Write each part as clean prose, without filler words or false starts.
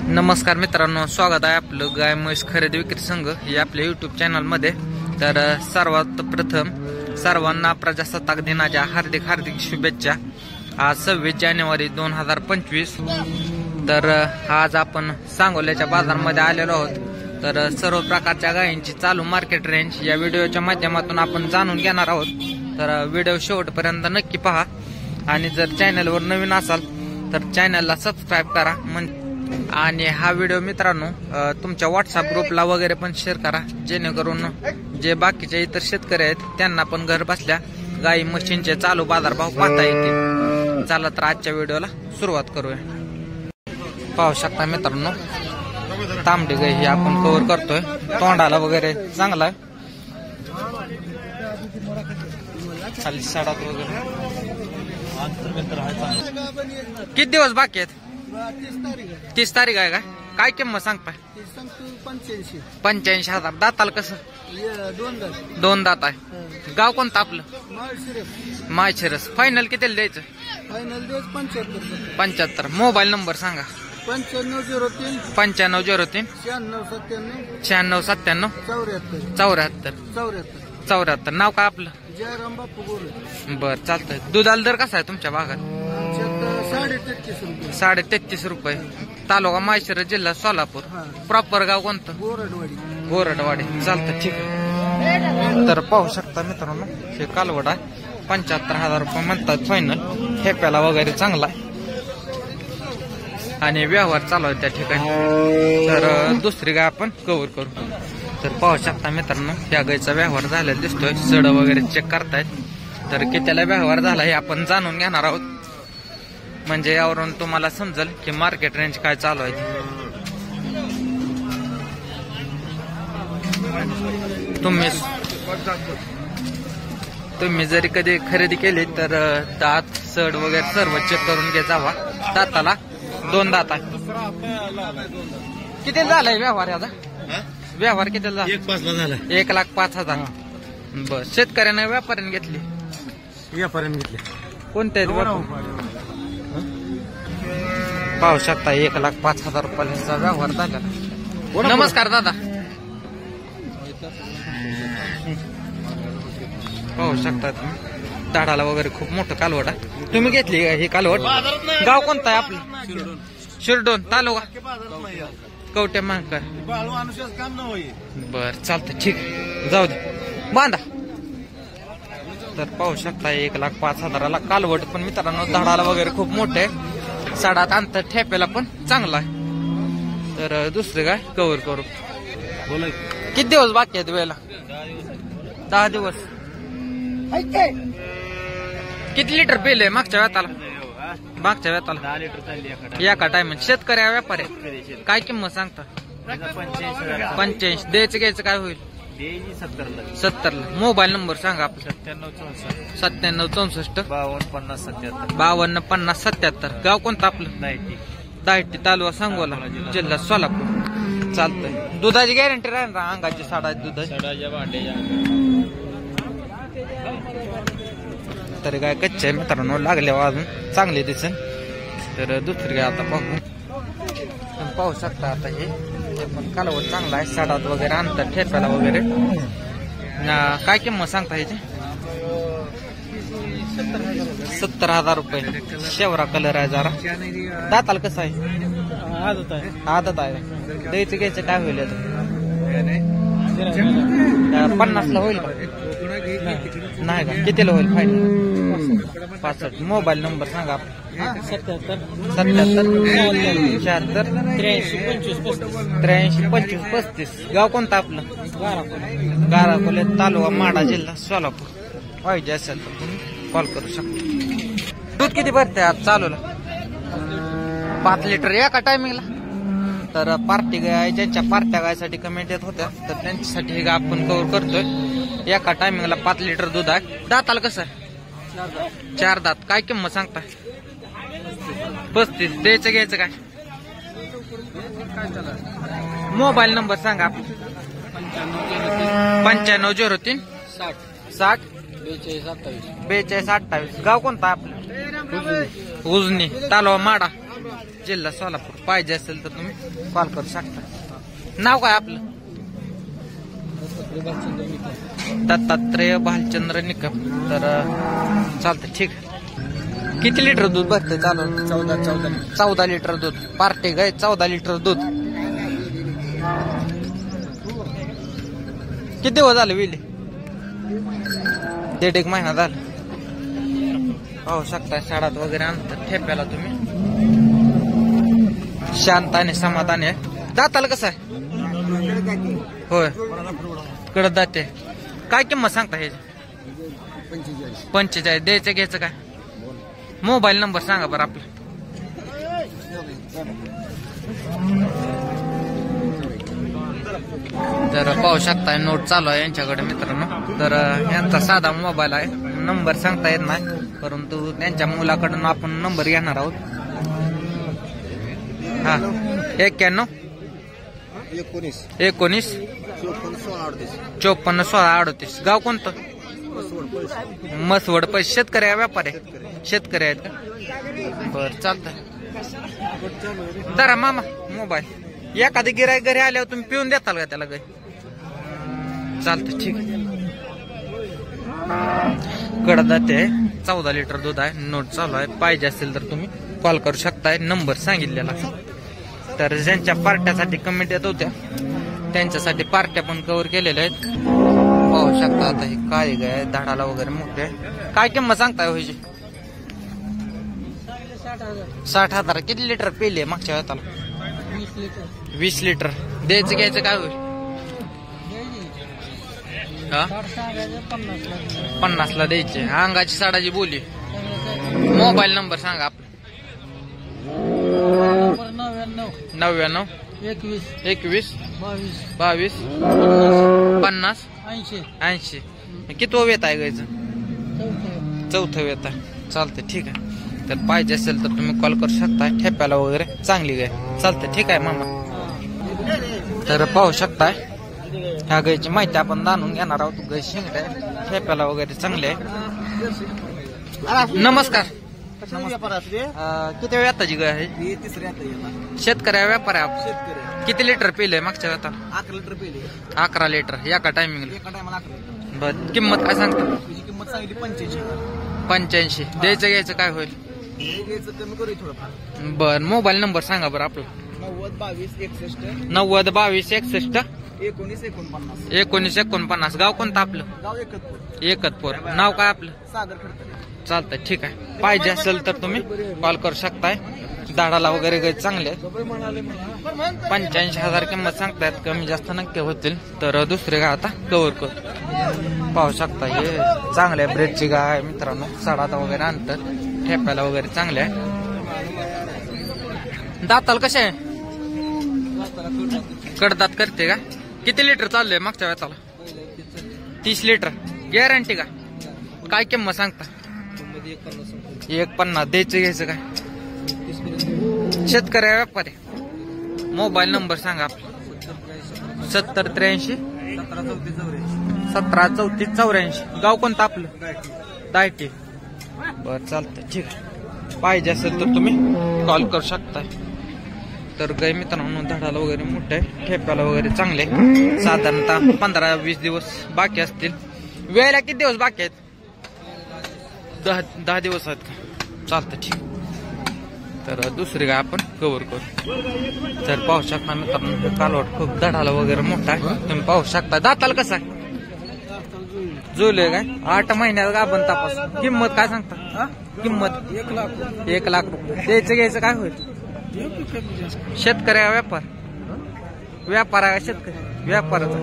नमस्कार मित्रांनो, स्वागत आहे आपलं गाय म्हैस खरेदी विक्री संघ या आपल्या यूट्यूब चॅनलमध्ये। तर सर्वात प्रथम सर्वांना प्रजासत्ताक दिनाच्या हार्दिक हार्दिक शुभेच्छा। आज 26 जानेवारी 2025। तर आज आपण सांगोल्याच्या बाजारामध्ये आलेलो आहोत। तर सर्व प्रकारच्या गायींची चालू मार्केट रेंज या व्हिडिओच्या माध्यमातून आपण जाणून घेणार आहोत। तर व्हिडिओ शेवटपर्यंत नक्की पहा आणि जर चॅनलवर नवीन असाल तर चॅनलला सबस्क्राईब करा। आणि हा व्हिडिओ मित्रांनो तुमच्या व्हॉट्सअप ग्रुपला वगैरे पण शेअर करा, जेणेकरून जे बाकीचे इतर शेतकरी आहेत त्यांना पण घर बसल्या गाई म्हशींचे चालू बाजारभाव पाहता येतील। चला तर आजच्या व्हिडिओला सुरुवात करूया। पाहू शकता मित्रांनो, तांबडी गाई ही आपण कव्हर करतोय, तोंडाला वगैरे चांगला आहे, खाली सडात वगैरे। किती दिवस बाकी आहेत? 30 तारीख आहे का? काय किंमत सांगताय? 85,000। दाताल कसं? 2 दात आहे। गाव कोणतं आपलं? माळशिरस। फायनल कितीला द्यायचं? 75। मोबाईल नंबर सांगा? 9503 9503 9697 74 नाव काय आपलं? जयराम बापू गोरे। बर, चालतंय। दुधाला दर कसा आहे तुमच्या भागात? 33.5 रुपये। तालुका माळशिरस, जिल्हा सोलापूर। प्रॉपर गाव कोणतं? गोरडवाडी। चालतं, ठीक आहे। तर पाहू शकता मित्रांनो, हे कालवड आहे, 75,000 रुपये म्हणतात फायनल। ठेप्याला वगैरे चांगला आहे आणि व्यवहार चालू आहे त्या ठिकाणी। तर दुसरी गाय आपण कव्हर करू। तर पाहू शकता मित्रांनो, या गायचा व्यवहार झालेला दिसतोय, सड वगैरे चेक करतायत। तर कितीला व्यवहार झाला हे आपण जाणून घेणार आहोत, म्हणजे यावरून तुम्हाला समजेल की मार्केट रेंज काय चालू आहे। तुम्ही जरी कधी खरेदी केली तर दात सड वगैरे सर्व चेक करून घे जावा। दाताला 2 दात आहे। किती झालाय व्यवहार याचा? व्यवहार किती झाला? 1,05,000। बर, शेतकऱ्याने व्यापाऱ्याने घेतली? व्यापाऱ्याने घेतले। कोणत्या पाहू शकता 1,05,000 रुपयाचा व्यवहार झाला। नमस्कार दादा। पाहू शकता दाढाला वगैरे खूप मोठं कालवड आहे। तुम्ही घेतली ही कालवड? गाव कोणतं आहे आपलं? शिरडोन। तालुका कवटे महांकर। बर, चालतं, ठीक, जाऊ दे, बांधा। तर पाहू शकता 1,05,000ला कालवड, पण मित्रांनो धाडाला वगैरे खूप मोठे, साडात अंतर ठेप्याला पण चांगला आहे। तर दुसरे काय कव्हर करू। किती दिवस बाकी आहेत वेळेला? 10 दिवस। किती लिटर पिले मागच्या वेताला? 10 लिटर एका टायमात। शेतकरी व्यापारी काय किंमत सांगता? 85। द्यायचं घ्यायचं काय होईल? 70ला। मोबाईल नंबर सांगा आपला? 9764 5250 77। गाव कोणतं आपलं? दाहिटी, तालुका सांगोला, जिल्हा सोलापूर। चालतंय। दुधाची गॅरंटी राहील ना? अंगाची साडा दुधाची? तरी काय कच्चे मित्रांनो, लागल्यावर अजून चांगले दिसेल। तर दुसरी काय आता पाहू शकता। आता हे पण कालवड चांगला आहे, साडात वगैरे अंतर ठेप्याला वगैरे। काय किंमत सांगता ह्याची? 70,000 रुपये। शेवरा कलर आहे जरा। दाताला कसं आहे? आदत आहे। द्यायचं घ्यायचं काय होईल? 50ला होईल का? नाही का? कितीला होईल फायनल? 65। मोबाईल नंबर सांगा? 77 76 83 25 35। गाव कोणतं आपलं? गाराकोले, तालुका माडा, जिल्हा सोलापूर। पाहिजे असेल तर तुम्ही कॉल करू शकता। दूध किती भरते आज चालूला? 5 लिटर एका टायमिंगला। तर पार्टी गाय, ज्यांच्या पार्ट्या गायसाठी कमेंट येत होत्या, तर त्यांच्यासाठी हे आपण कव्हर करतोय। एका टायमिंगला 5 लिटर दूध आहे। दाताला कसं आहे? 4 दात। काय किंमत सांगताय? 35। द्यायचं घ्यायचं काय? मोबाईल नंबर सांगा आपला? 9503 60 42 28। गाव कोणतं आपलं? उजनी, तालुका माडा, जिल्हा सोलापूर. पाहिजे असेल तर तुम्ही कॉल करू शकता. नाव काय आपलं? दत्तात्रय भालचंद्र निकम. तर चालतं ठीक आहे. किती लिटर दूध भरते चालू? 14 लिटर दूध. पार्टी गाय 14 लिटर दूध. किती दिवस झाले विली? 1.5 महिना झाला. पाहू शकता शाळात वगैरे आणतात ठेप्याला तुम्ही. शांत आणि समाधान आहे. दाताला कसं आहे? होय कडत जाते. काय किंमत सांगता ह्याची? 45. द्यायचं घ्यायचं काय? मोबाईल नंबर सांगा बरं आपला. तर पाहू शकताय नोट चालू आहे यांच्याकडे मित्रांनो. तर यांचा साधा मोबाईल आहे. नंबर सांगता येत नाही परंतु त्यांच्या मुलाकडून आपण नंबर घेणार आहोत. हा 91 19 54 16 38. गाव कोणतं? मसवड. पैसे शेतकरी आहे व्यापारी? शेतकरी आहेत का? बर चालतंय. जरा मामा मोबाईल. एखादी गिराईक घरी आल्यावर तुम्ही पिऊन देताल का त्याला गाय? चालतं ठीक आहे. कडदाते 14 लिटर दूध आहे. नोट चालू आहे. पाहिजे असेल तर तुम्ही कॉल करू शकताय. नंबर सांगितलेला. तर ज्यांच्या पार्ट्यासाठी कमेंट येत होत्या त्यांच्यासाठी पार्ट्या पण कव्हर केलेल्या आहेत. पाहू शकता. आता हे काय गाय धाडाला वगैरे मोठे. काय किंमत सांगताय व्हायची? 60,000. किती लिटर पेले मागच्या वेळाला? 20 लिटर. द्यायचं घ्यायचं काय होईल? 50 ला द्यायचे. अंगाची साडाची बोली. मोबाईल नंबर सांगा आपला. 99 21 22 50 80. किती वेत आहे गायचं? 4थं वेत आहे. चालतंय ठीक आहे. तर पाहिजे असेल तर तुम्ही कॉल करू शकता. ठेप्याला वगैरे चांगली गाय. चालतंय ठीक आहे मामा. तर पाहू शकताय ह्या गायची माहिती आपण जाणून घेणार आहोत. गाय शिंगड आहे. ठेप्याला वगैरे चांगले आहे. नमस्कार. किती वेताची गाय आहे? शेतकरी व्यापार आहे. किती लिटर पिले मागच्या वेळा? 11 लिटर पिले. 11 लिटर एका टायमिंगला. बर किंमत काय सांगता? किंमत सांगितली 85. द्यायचं घ्यायचं काय होईल? कमी करू थोडंफार. बर मोबाईल नंबर सांगा बरं आपलं. 90 22 61 19 49. गाव कोणतं आपलं? एकतपूर. नाव काय आपलं? सागर खडतर. चालतंय ठीक आहे. पाहिजे असेल तर तुम्ही कॉल करू शकताय. दाडाला वगैरे गाय चांगले. 85,000 किंमत सांगतायत. कमी जास्त नक्की होतील. तर दुसरे गाय आता कव्हर कर. पाहू शकता हे चांगले ब्रेडची गाय मित्रांनो. साडाता वगैरे आणतात. ठेप्याला वगैरे चांगले आहे. दाताल कसे आहे? कडदात करते का? किती लिटर चाललंय मागच्या वेळाला? 30 लिटर. गॅरंटी का? काय किंमत सांगता? 150. द्यायचं घ्यायचं काय? शेतकरी व्यापारी. मोबाईल नंबर सांगा आपला. 70 83 17 34 84. गाव कोणतं आपलं? दायटी. बर चालतंय ठीक आहे. पाहिजे असेल तर तुम्ही कॉल करू शकताय. तर गाय मित्रांनो धडाला वगैरे मोठे आहे. ठेप्याला वगैरे चांगले. साधारणतः 15-20 दिवस बाकी असतील. वेळेला किती दिवस बाकी आहेत? 10 दिवस आहेत का? चालतं ठीक. तर दुसरी गाय आपण कव्हर करू. तर पाहू शकता मित्रांनो कालवड खूप धडाला वगैरे मोठा आहे. तुम्ही पाहू शकता. दाताला कसं आहे? जुले काय 8 महिन्यात गाभण तपास. किंमत काय सांगता? किंमत 1 लाख रुपये. द्यायचं घ्यायचं काय होईल? शेतकरी व्यापार. व्यापार आहे शेतकरी व्यापाराचा.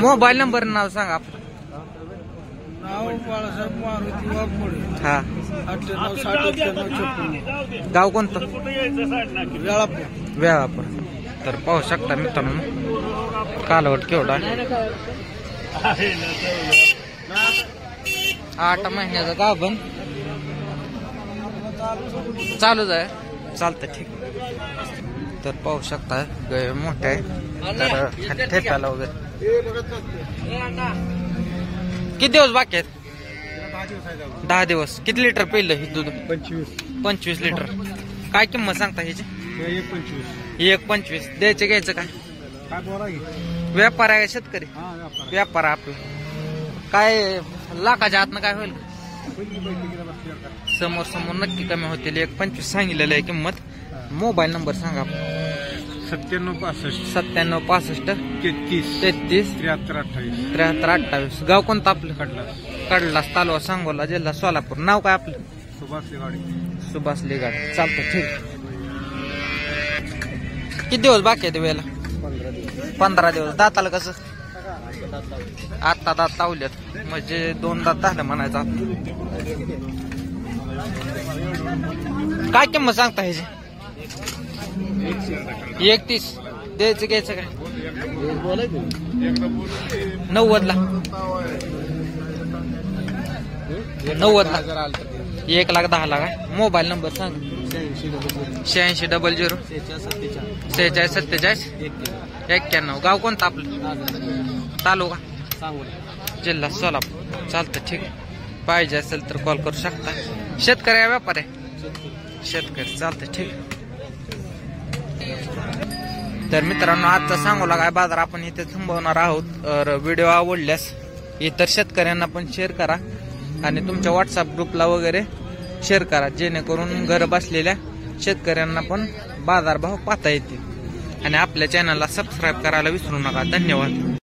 मोबाईल नंबर नाव सांगा आपलं. हा गाव कोणतं? वेळापूर. तर पाहू शकता मित्रांनो कालवट केवढा. 8 महिन्याचा गाभण चालूच आहे. चालतं ठीक. तर पाहू शकता गाय मोठे आहे. तर ठेप्याला वगैरे किती दिवस बाकी आहेत? 10 दिवस. किती लिटर पिलं हे दूध? 25 लिटर. काय किंमत सांगता ह्याची? 1.25. 1.25. द्यायचं घ्यायचं काय? काय बोला की? व्यापार आहे का शेतकरी? हा व्यापार. व्यापार आहे आपला. काय लाखाच्या आतनं काय होईल? समोर समोर नक्की कमी होतील. 1.25 सांगितलेलं आहे किंमत. मोबाईल नंबर सांगा. 9765 9765 33 33 73 28. 73 28. गाव कोणतं आपलं? कडला कडलास तालुका सांगोला जिल्हा सोलापूर. नाव काय आपलं? सुभाष गाडी. सुभाष लेगाड. चालतं ठीक. किती दिवस बाकी आहे वेळेला? 15 दिवस. 15 दिवस. दाताला कसं? आता दात तावल्यात म्हणजे 2 दात झालं म्हणायचं. काय किंमत सांगता ह्याची? 31. द्यायचं घ्यायचं काय? 90 ला. 90 ला. 1,10,000 काय? मोबाईल नंबर सांग. 86 00 46 47 91. गाव कोणतं आपलं? तालुका जिल्हा सोलापूर. चालतं ठीक आहे. पाहिजे असेल तर कॉल करू शकता. शेतकरी आहे व्यापार आहे? शेतकरी. चालतं ठीक. तर मित्रांनो आजचा सांगोला काय बाजार आपण इथे थांबवणार आहोत. तर व्हिडिओ आवडल्यास इतर शेतकऱ्यांना पण शेअर करा आणि तुमच्या व्हॉट्सअप ग्रुपला वगैरे शेअर करा, जेणेकरून घर बसलेल्या शेतकऱ्यांना पण बाजारभाव पाहता येतील. आणि आपल्या चॅनलला सबस्क्राईब करायला विसरू नका. धन्यवाद.